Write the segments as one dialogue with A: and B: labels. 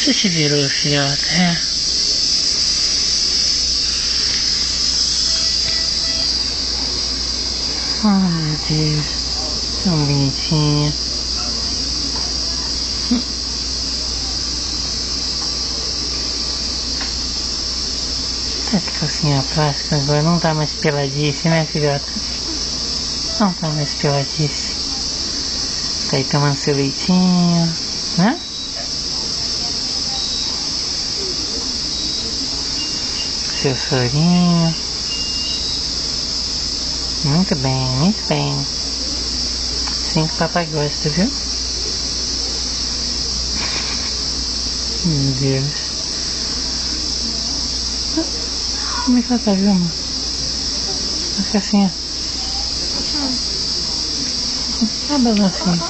A: Você se virou, filhota, é? Oh, meu Deus. Tão bonitinha. Tá de calcinha plástica agora, não tá mais peladice, né, filhota? Não tá mais peladice. Tá aí tomando seu leitinho, né? Seu sorinho. Muito bem, muito bem. Assim que o papai gosta, viu? Meu Deus. Como é que ela tá, viu, amor? Fica assim, ó. Ah, balancinho.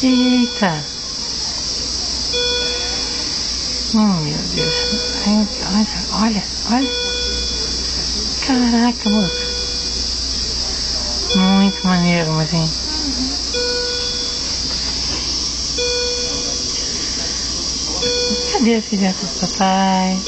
A: Eita! Meu Deus. Olha. Caraca, moço. Muito maneiro, mas assim. Cadê a filhota do papai?